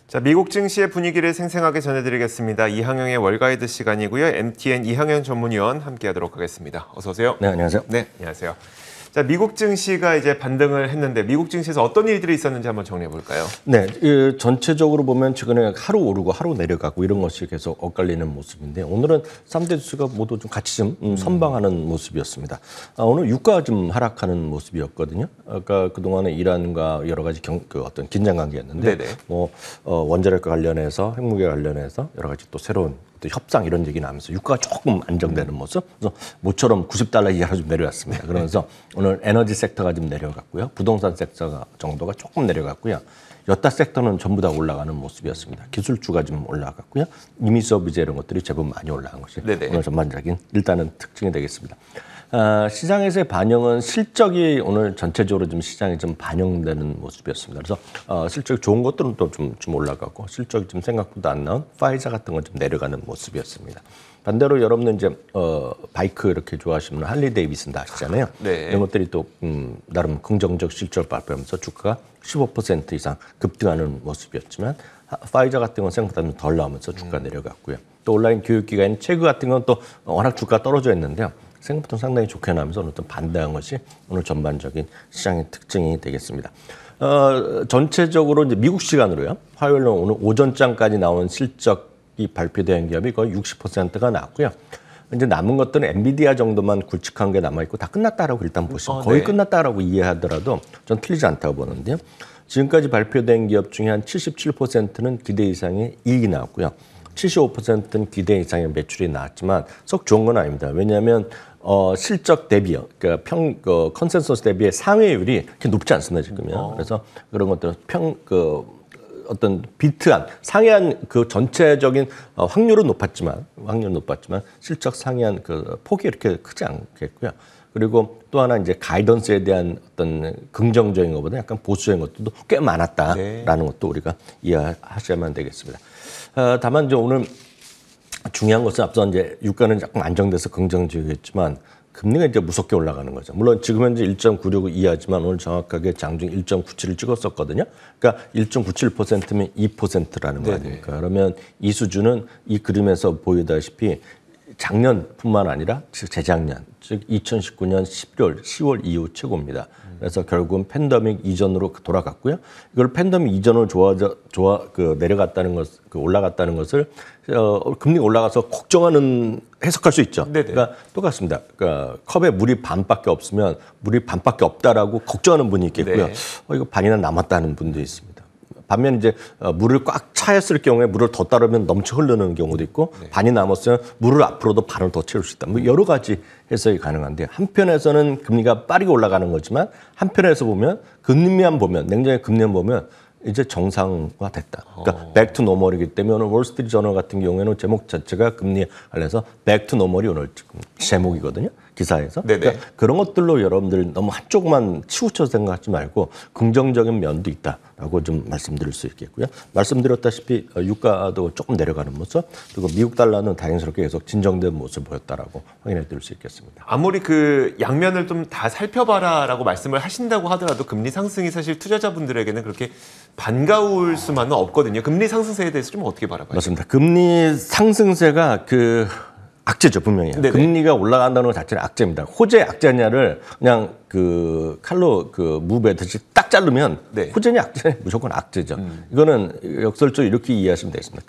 자, 미국 증시의 분위기를 생생하게 전해드리겠습니다. 이항영의 월가이드 시간이고요. MTN 이항영 전문위원 함께하도록 하겠습니다. 어서 오세요. 네, 안녕하세요. 네, 안녕하세요. 자, 미국 증시가 이제 반등을 했는데 미국 증시에서 어떤 일들이 있었는지 한번 정리해 볼까요? 네, 전체적으로 보면 최근에 하루 오르고 하루 내려가고 이런 것이 계속 엇갈리는 모습인데 오늘은 3대 지수가 모두 좀 같이 좀 선방하는 모습이었습니다. 오늘 유가 좀 하락하는 모습이었거든요. 아까 그동안에 이란과 여러 가지 어떤 긴장 관계였는데 원자력과 관련해서 핵무기 관련해서 여러 가지 또 새로운 또 협상 이런 얘기 나면서 유가가 조금 안정되는 모습. 그래서 모처럼 $90 이하로 좀 내려왔습니다. 그러면서 오늘 에너지 섹터가 좀 내려갔고요. 부동산 섹터 정도가 조금 내려갔고요. 여타 섹터는 전부 다 올라가는 모습이었습니다. 기술주가 좀 올라갔고요. 이미 서비스 이런 것들이 제법 많이 올라간 것이 오늘 전반적인 일단은 특징이 되겠습니다. 시장에서의 반영은 실적이 오늘 전체적으로 좀 시장에 좀 반영되는 모습이었습니다. 그래서 실적이 좋은 것들은 또 좀 올라가고 실적이 좀 생각보다 안 나온 파이자 같은 건 좀 내려가는 모습이었습니다. 반대로 여러분들 이제 바이크 이렇게 좋아하시는 할리 데이비슨 다 아시잖아요. 네. 이런 것들이 또 나름 긍정적 실적을 발표하면서 주가가 15% 이상 급등하는 모습이었지만 파이자 같은 건 생각보다 좀 덜 나오면서 주가 내려갔고요. 또 온라인 교육기관인 체그 같은 건 또 워낙 주가가 떨어져 있는데요. 생각보다 상당히 좋게 나오면서 오늘 좀 반대한 것이 오늘 전반적인 시장의 특징이 되겠습니다. 전체적으로 이제 미국 시간으로요. 화요일은 오늘 오전장까지 나온 실적이 발표된 기업이 거의 60%가 나왔고요. 이제 남은 것들은 엔비디아 정도만 굵직한 게 남아있고 다 끝났다라고 일단 보시면 거의 끝났다라고 이해하더라도 전 틀리지 않다고 보는데요. 지금까지 발표된 기업 중에 한 77%는 기대 이상의 이익이 나왔고요. 75%는 기대 이상의 매출이 나왔지만 썩 좋은 건 아닙니다. 왜냐하면 실적 대비요, 그러니까 컨센서스 대비의 상회율이 그렇게 높지 않습니다 지금요. 그래서 그런 것들 어떤 비트한 상회한 그 전체적인 확률은 높았지만 실적 상회한 그 폭이 이렇게 크지 않겠고요. 그리고 또 하나 이제 가이던스에 대한 어떤 긍정적인 것보다 약간 보수적인 것들도 꽤 많았다라는 것도 우리가 이해하셔야만 되겠습니다. 다만 이제 오늘 중요한 것은 앞서 이제 유가는 조금 안정돼서 긍정적이겠지만 금리가 이제 무섭게 올라가는 거죠. 물론 지금 현재 1.96 이하지만 오늘 정확하게 장중 1.97을 찍었었거든요. 그러니까 1.97%면 2%라는 거 아닙니까? 그러면 이 수준은 이 그림에서 보이다시피 작년뿐만 아니라 재작년, 즉 2019년 11월, 10월 이후 최고입니다. 그래서 결국은 팬데믹 이전으로 돌아갔고요. 이걸 팬데믹 이전으로 내려갔다는 것, 올라갔다는 것을 금리가 올라가서 걱정하는 해석할 수 있죠. 네네. 그러니까 똑같습니다. 그러니까 컵에 물이 반밖에 없으면 물이 반밖에 없다라고 걱정하는 분이 있겠고요. 이거 반이나 남았다는 분도 있습니다. 반면 이제 물을 꽉 차였을 경우에 물을 더 따르면 넘쳐 흐르는 경우도 있고 반이 남았으면 물을 앞으로도 반을 더 채울 수 있다. 뭐 여러 가지 해석이 가능한데 한편에서는 금리가 빠르게 올라가는 거지만 한편에서 보면 금리만 보면 냉정하게 금리만 보면 이제 정상화 됐다. 그러니까 백 투 노멀이기 때문에 오늘 월스트리트 저널 같은 경우에는 제목 자체가 금리에 관련해서 백 투 노멀이 오늘 지금 제목이거든요. 기사에서. 그러니까 그런 것들로 여러분들 너무 한쪽만 치우쳐 생각하지 말고 긍정적인 면도 있다라고 좀 말씀드릴 수 있겠고요. 말씀드렸다시피 유가도 조금 내려가는 모습, 그리고 미국 달러는 다행스럽게 계속 진정된 모습을 보였다라고 확인해 드릴 수 있겠습니다. 아무리 그 양면을 좀 다 살펴봐라라고 말씀을 하신다고 하더라도 금리 상승이 사실 투자자분들에게는 그렇게 반가울 수만은 없거든요. 금리 상승세에 대해서 좀 어떻게 바라봐요? 맞습니다. 금리 상승세가 악재죠, 분명히. 금리가 올라간다는 것 자체는 악재입니다. 호재 악재냐를 그냥 칼로 무베듯이 딱 자르면 호재냐 악재냐 무조건 악재죠. 이거는 역설적으로 이렇게 이해하시면 되겠습니다.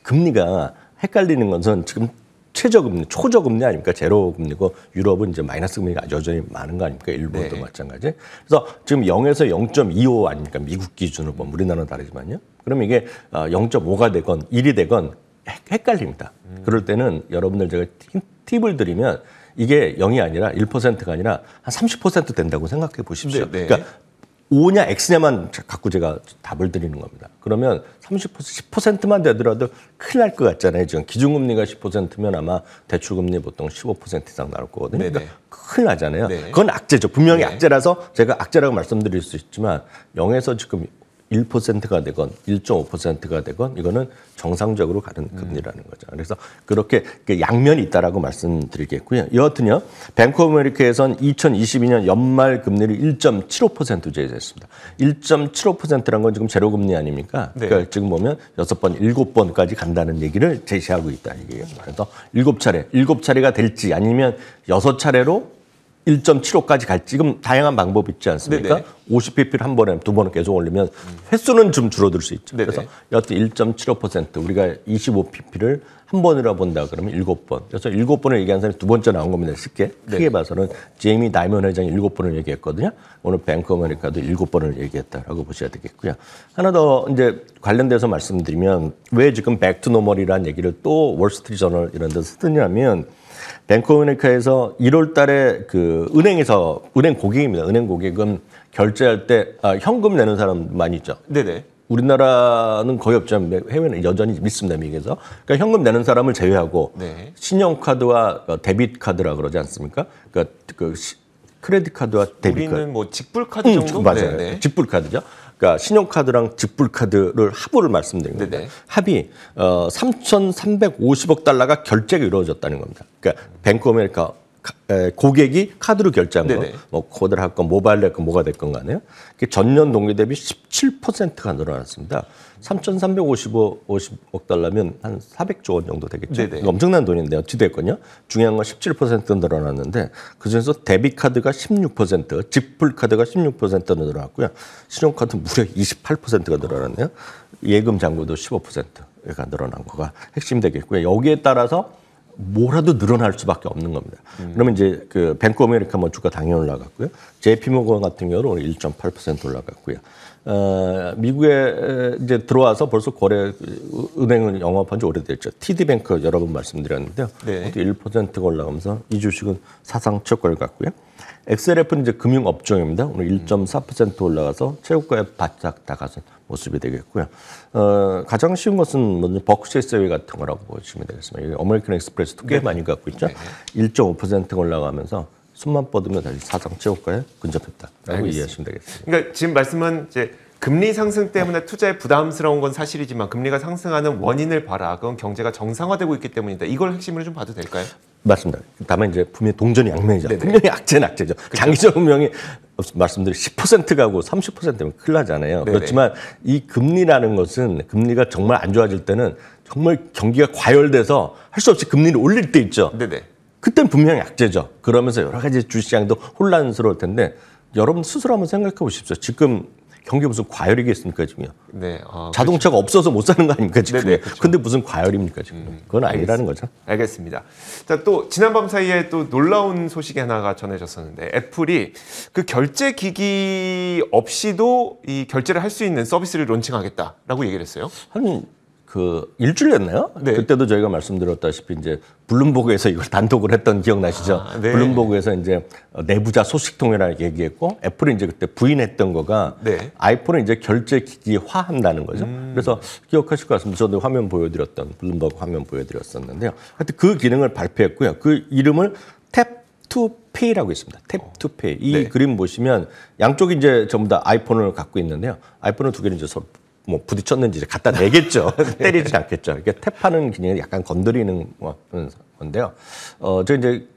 금리가 헷갈리는 것은 지금 최저금리, 초저금리 아닙니까? 제로금리고 유럽은 이제 마이너스 금리가 여전히 많은 거 아닙니까? 일본도 마찬가지. 그래서 지금 0에서 0.25 아닙니까? 미국 기준으로 보면 우리나라는 다르지만요. 그럼 이게 0.5가 되건 1이 되건 헷갈립니다. 그럴 때는 여러분들 제가 팁을 드리면 이게 0이 아니라 1%가 아니라 한 30% 된다고 생각해 보십시오. 그러니까 O냐 X냐만 갖고 제가 답을 드리는 겁니다. 그러면 30%, 10%만 되더라도 큰일 날 것 같잖아요. 지금 기준금리가 10%면 아마 대출금리 보통 15% 이상 나올 거거든요. 그러니까 큰일 나잖아요. 그건 악재죠. 분명히 악재라서 제가 악재라고 말씀드릴 수 있지만 0에서 지금 1%가 되건 1.5%가 되건 이거는 정상적으로 가는 금리라는 거죠. 그래서 그렇게 양면이 있다라고 말씀드리겠고요. 여하튼요, 뱅크 오브 아메리카에선 2022년 연말 금리를 1.75% 제시했습니다. 1.75%란 건 지금 제로 금리 아닙니까? 네. 그러니까 지금 보면 6번, 7번까지 간다는 얘기를 제시하고 있다 이게요. 그래서 7차례가 될지 아니면 6차례로 1.75까지 갈지 지금 다양한 방법이 있지 않습니까? 네네. 50pp를 한 번에 두 번은 계속 올리면 횟수는 좀 줄어들 수 있죠. 네네. 그래서 여하튼 1.75% 우리가 25pp를 한 번이라 본다 그러면 7번. 그래서 7번을 얘기한 사람이 두 번째 나온 겁니다. 쉽게. 크게 봐서는 제이미 다이먼 회장이 7번을 얘기했거든요. 오늘 뱅크 오브 아메리카도 7번을 얘기했다라고 보셔야 되겠고요. 하나 더 이제 관련돼서 말씀드리면 왜 지금 백투 노멀이라는 얘기를 또 월스트리트 저널 이런 데서 쓰냐면 뱅크 오브 아메리카에서 1월 달에 그 은행 고객입니다. 은행 고객은 결제할 때 현금 내는 사람 많이 있죠. 네네. 우리나라는 거의 없지만 해외는 여전히 있습니다, 미국에서. 그러니까 현금 내는 사람을 제외하고 네. 신용카드와 데빗 카드라 그러지 않습니까? 그러니까 크레딧 카드와 데빗 카드. 우리는 뭐 직불카드 정도? 맞아요. 네네. 직불 카드죠. 그러니까 신용카드랑 직불 카드를 합으를 말씀드린 겁니다. 네네. 합이 3,350억 달러가 결제가 이루어졌다는 겁니다. 그러니까 뱅크 오브 아메리카 고객이 카드로 결제한 거, 네네. 뭐 코드를 할 건, 모바일 냈건 뭐가 됐건 간에요. 전년 동기 대비 17%가 늘어났습니다. 3,350억 달러면 한 400조 원 정도 되겠죠. 네네. 엄청난 돈인데 어찌 됐건요. 중요한 건 17% 늘어났는데 그중에서 데빗 카드가 16%, 직불 카드가 16% 늘어났고요. 신용카드 무려 28%가 늘어났네요. 예금 잔고도 15%가 늘어난 거가 핵심 되겠고요. 여기에 따라서 뭐라도 늘어날 수밖에 없는 겁니다. 그러면 이제 그 뱅크 오브 아메리카 뭐 주가 당연히 올라갔고요. JP 모건 같은 경우는 오늘 1.8% 올라갔고요. 미국에 이제 들어와서 벌써 거래 은행을 영업한 지 오래됐죠. TD뱅크 여러 번 말씀드렸는데요. 네. 1%가 올라가면서 이 주식은 사상 최고를 갔고요. XLF는 이제 금융 업종입니다. 오늘 1.4% 올라가서 최고가에 바짝 다가선 모습이 되겠고요. 가장 쉬운 것은 먼저 버크셔 해서웨이 같은 거라고 보시면 되겠습니다. 여기 아메리칸 익스프레스도 꽤 많이 갖고 있죠. 1.5%가 올라가면서 숨만 뻗으면 다시 사상 최고가에 근접했다라고 이해하시면 되겠습니다. 그러니까 지금 말씀은 이제 금리 상승 때문에 투자에 부담스러운 건 사실이지만 금리가 상승하는 원인을 봐라. 그건 경제가 정상화되고 있기 때문이다. 이걸 핵심으로 좀 봐도 될까요? 맞습니다. 다만 이제 분명히 동전이 양면이죠. 네네. 분명히 악재는 악재죠. 장기적 분명히 말씀드린 10% 가고 30%면 큰일 나잖아요. 네네. 그렇지만 이 금리라는 것은 금리가 정말 안 좋아질 때는 정말 경기가 과열돼서 할 수 없이 금리를 올릴 때 있죠. 네네. 그때는 분명히 악재죠. 그러면서 여러 가지 주시장도 혼란스러울 텐데 여러분 스스로 한번 생각해 보십시오. 지금 경기 무슨 과열이겠습니까 지금요? 네. 자동차가 없어서 못 사는 거 아닙니까 지금? 네네, 그렇죠. 근데 무슨 과열입니까 지금? 그건 아니라는 거죠. 알겠습니다. 자, 또 지난밤 사이에 또 놀라운 소식이 하나가 전해졌었는데 애플이 그 결제 기기 없이도 이 결제를 할 수 있는 서비스를 론칭하겠다라고 얘기를 했어요. 한 일주일 됐나요? 네. 그때도 저희가 말씀드렸다시피 이제 블룸버그에서 이걸 단독을 했던 기억나시죠? 네. 블룸버그에서 이제 내부자 소식통이라고 얘기했고 애플이 이제 그때 부인했던 거가 네. 아이폰을 이제 결제 기기화 한다는 거죠. 그래서 기억하실 것 같습니다. 저도 화면 보여드렸던 블룸버그 화면 보여드렸었는데요. 하여튼 그 기능을 발표했고요. 그 이름을 탭투페이라고 있습니다. 탭투페이. 이 네. 그림 보시면 양쪽이 이제 전부 다 아이폰을 갖고 있는데요. 아이폰을 두 개를 이제 서로 뭐 부딪혔는지 이제 갖다 내겠죠. 때리지 않겠죠. 이게 탭하는 기능이 약간 건드리는 건데요. 저 이제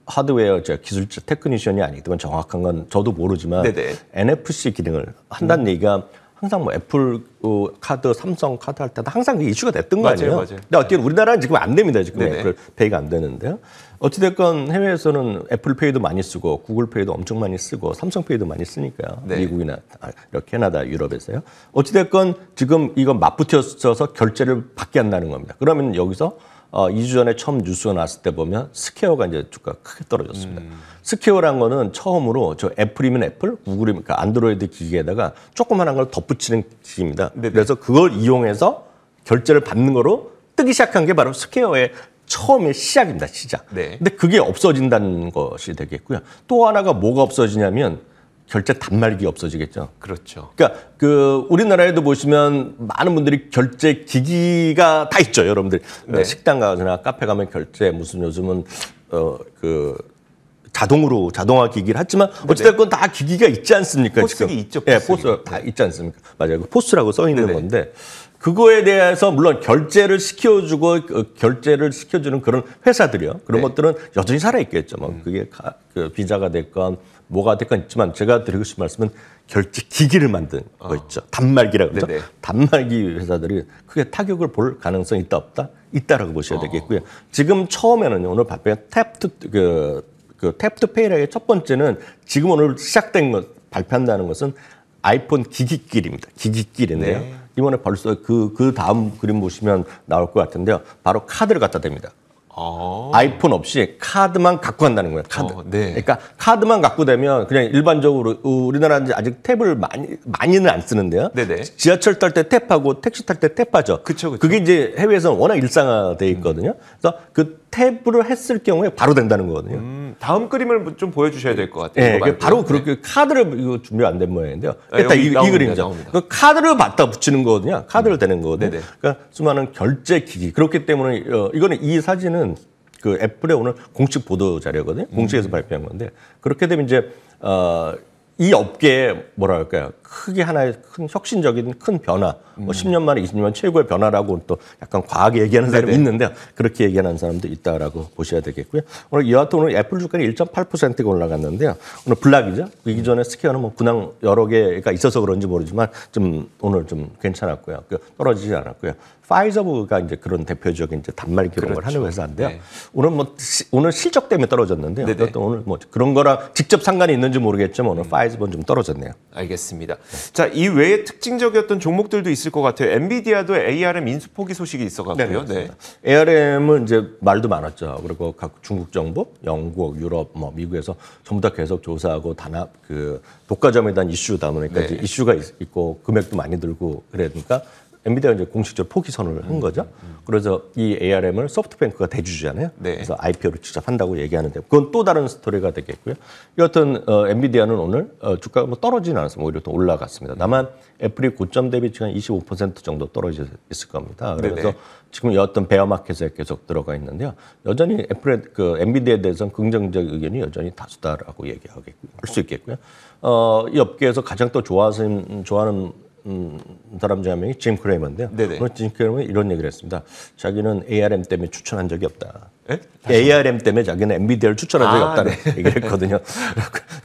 하드웨어 기술자 테크니션이 아니지만 정확한 건 저도 모르지만 네네. NFC 기능을 한다는 얘기가 항상 뭐 애플 카드, 삼성 카드 할 때도 항상 이슈가 됐던 거 아니에요? 맞아요. 근데 어쨌든 우리나라는 지금 안 됩니다. 지금 네네. 애플 페이가 안 되는데요. 어찌됐건 해외에서는 애플 페이도 많이 쓰고 구글 페이도 엄청 많이 쓰고 삼성 페이도 많이 쓰니까요. 네. 미국이나 이렇게 캐나다, 유럽에서요. 어찌됐건 지금 이거 맞붙여서 결제를 받게 한다는 겁니다. 그러면 여기서 2주 전에 처음 뉴스가 나왔을 때 보면 스퀘어가 이제 주가가 크게 떨어졌습니다. 스퀘어란 거는 처음으로 저 애플이면 애플, 구글이면 그러니까 안드로이드 기기에다가 조그만한 걸 덧붙이는 기기입니다. 네네. 그래서 그걸 이용해서 결제를 받는 거로 뜨기 시작한 게 바로 스퀘어의 처음의 시작입니다. 시작. 네. 근데 그게 없어진다는 것이 되겠고요. 또 하나가 뭐가 없어지냐면 결제 단말기 없어지겠죠. 그렇죠. 그러니까 우리나라에도 보시면 많은 분들이 결제 기기가 다 있죠, 여러분들. 네. 식당 가거나 카페 가면 결제 무슨 요즘은 자동화 기기를 하지만 어찌됐건 다 기기가 있지 않습니까? 포스기 지금. 있죠. 예, 포스 다 있지 않습니까? 맞아요. 그 포스라고 써 있는 네네. 건데 그거에 대해서 물론 결제를 시켜주는 그런 회사들이요. 그런 것들은 여전히 살아 있겠죠. 뭐 그게 그 비자가 됐건 뭐가 됐건 있지만 제가 드리고 싶은 말씀은 결제 기기를 만든 거 있죠. 단말기라고 그러죠. 네네. 단말기 회사들이 크게 타격을 볼 가능성이 있다 없다? 있다라고 보셔야 되겠고요. 지금 처음에는요. 오늘 발표한 탭투페이라의 첫 번째는 지금 오늘 시작된 것 발표한다는 것은 아이폰 기기길입니다. 기기길인데요. 네. 이번에 벌써 그 다음 그림 보시면 나올 것 같은데요. 바로 카드를 갖다 댑니다. 아이폰 없이 카드만 갖고 간다는 거예요. 카드. 네. 그러니까 카드만 갖고 되면 그냥 일반적으로 우리나라는 아직 탭을 많이는 안 쓰는데요. 네네. 지하철 탈 때 탭하고 택시 탈 때 탭하죠. 그쵸. 그게 이제 해외에서는 워낙 일상화돼 있거든요. 그래서 그 탭으로 했을 경우에 바로 된다는 거거든요. 다음 그림을 좀 보여주셔야 될 것 같아요. 네, 이거 말고요. 바로 그렇게 카드를 이거 준비 안 된 모양인데요. 아, 일단 여기 이 나옵니다, 그림이죠. 나옵니다. 그 카드를 갖다 붙이는 거거든요. 카드를 대는 거거든요. 네네. 그러니까 수많은 결제 기기. 그렇기 때문에 이거는 이 사진은 그 애플의 오늘 공식 보도 자료거든요. 공식에서 발표한 건데 그렇게 되면 이제 이 업계에 뭐랄까요 크게 하나의 큰 혁신적인 큰 변화, 뭐 10년 만에 20년 만 최고의 변화라고 또 약간 과하게 얘기하는 사람이 있는데요. 그렇게 얘기하는 사람도 있다라고 보셔야 되겠고요. 오늘 여하튼 오늘 애플 주가는 1.8%가 올라갔는데요. 오늘 블락이죠. 그 이전에 스퀘어는 뭐 근황 여러 개가 있어서 그런지 모르지만 좀 오늘 좀 괜찮았고요. 떨어지지 않았고요. 파이저가 이제 그런 대표적인 이제 단말 기록을 그렇죠. 하는 회사인데요. 네. 오늘 실적 때문에 떨어졌는데요. 네네. 어떤 오늘 뭐 그런 거랑 직접 상관이 있는지 모르겠지만 오늘 파이저는 좀 떨어졌네요. 알겠습니다. 자, 이 외에 특징적이었던 종목들도 있을 것 같아요. 엔비디아도 ARM 인수 포기 소식이 있어갖고요. 네. ARM은 이제 말도 많았죠. 그리고 각 중국 정부, 영국, 유럽, 뭐 미국에서 전부 다 계속 조사하고 단합 그 독과점에 대한 이슈다 보니까 이제 이슈가 있고 금액도 많이 들고 그러니까 엔비디아가 이제 공식적으로 포기 선언을 한 거죠. 그래서 이 ARM을 소프트뱅크가 대주주잖아요. 네. 그래서 IPO를 직접 한다고 얘기하는데 그건 또 다른 스토리가 되겠고요. 여하튼 엔비디아는 오늘 주가가 뭐 떨어지진 않았습니다. 오히려 또 올라갔습니다. 다만 애플이 고점 대비 지금 25% 정도 떨어져 있을 겁니다. 그래서 네네. 지금 여하튼 베어마켓에 계속 들어가 있는데요. 여전히 애플의 엔비디아에 대해서는 긍정적 의견이 여전히 다수다라고 얘기할 수 있겠고요. 이 업계에서 가장 또 좋아하는 사람 중에 한 명이 짐 크레이머인데요. 네네. 오늘 짐 크레이머는 이런 얘기를 했습니다. 자기는 ARM 때문에 추천한 적이 없다. 네? ARM 때문에 자기는 엔비디아를 추천한 적이 없다는 얘기를 했거든요.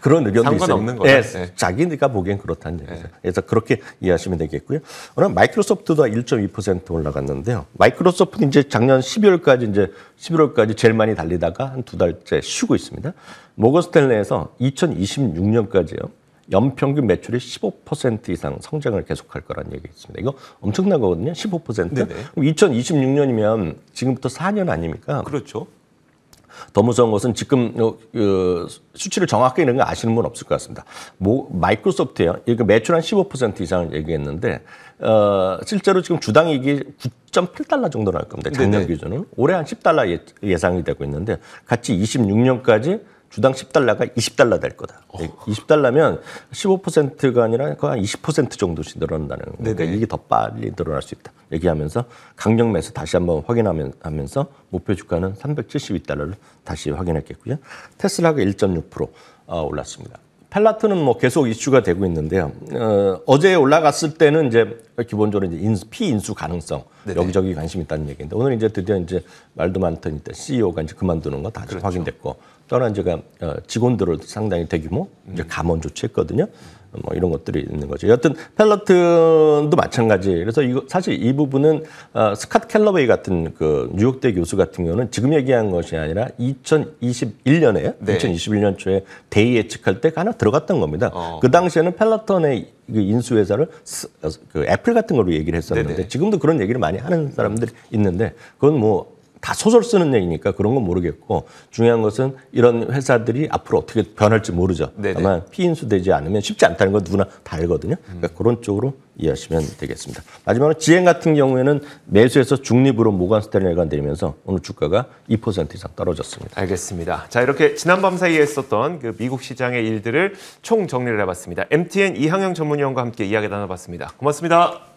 그런 의견도 있어요. 상관없는 거다. 네, 자기가 보기엔 그렇다는 얘기죠. 그래서 그렇게 이해하시면 되겠고요. 오늘 마이크로소프트도 1.2% 올라갔는데요. 마이크로소프트는 이제 작년 11월까지 제일 많이 달리다가 한 두 달째 쉬고 있습니다. 모건 스탠레이에서 2026년까지요. 연평균 매출이 15% 이상 성장을 계속할 거라는 얘기가 있습니다. 이거 엄청난 거거든요. 15%. 네네. 그럼 2026년이면 지금부터 4년 아닙니까? 그렇죠. 더 무서운 것은 지금 수치를 정확하게 이런 거 아시는 분 없을 것 같습니다. 마이크로소프트요. 이거 매출 한 15% 이상을 얘기했는데 실제로 지금 주당이익이 9.8달러 정도 나올 겁니다. 작년 네네. 기준은. 올해 한 10달러 예상이 되고 있는데 같이 26년까지 주당 10달러가 20달러 될 거다. 20달러면 15%가 아니라 거의 한 20% 정도씩 늘어난다는 거예요. 그러니까 네네. 이게 더 빨리 늘어날 수 있다. 얘기하면서 강력 매수 다시 한번 확인하면서 목표 주가는 372달러를 다시 확인했겠고요. 테슬라가 1.6% 올랐습니다. 펠라트는 뭐 계속 이슈가 되고 있는데요. 어제 올라갔을 때는 이제 기본적으로 이제 피인수 가능성 네네. 여기저기 관심 있다는 얘기인데 오늘 이제 드디어 이제 말도 많던 이때 CEO가 이제 그만두는 거 다 그렇죠. 확인됐고 또한 이제 직원들을 상당히 대규모 이제 감원 조치했거든요. 뭐 이런 것들이 있는 거죠. 여하튼 펠러튼도 마찬가지. 그래서 이거 사실 이 부분은 스캇 캘러웨이 같은 그 뉴욕대 교수 같은 경우는 지금 얘기한 것이 아니라 2021년에 네. 2021년 초에 대의 예측할 때 하나 들어갔던 겁니다. 그 당시에는 펠러턴의 인수 회사를 그 애플 같은 걸로 얘기를 했었는데 네네. 지금도 그런 얘기를 많이 하는 사람들이 있는데 그건 뭐 다 소설 쓰는 얘기니까 그런 건 모르겠고 중요한 것은 이런 회사들이 앞으로 어떻게 변할지 모르죠. 네네. 다만 피인수되지 않으면 쉽지 않다는 건 누구나 다 알거든요. 그러니까 그런 쪽으로 이해하시면 되겠습니다. 마지막으로 지행 같은 경우에는 매수에서 중립으로 모건 스탠레이가 내리면서 오늘 주가가 2% 이상 떨어졌습니다. 알겠습니다. 자, 이렇게 지난밤 사이에 있었던 그 미국 시장의 일들을 총 정리를 해봤습니다. MTN 이항영 전문위원과 함께 이야기 나눠봤습니다. 고맙습니다.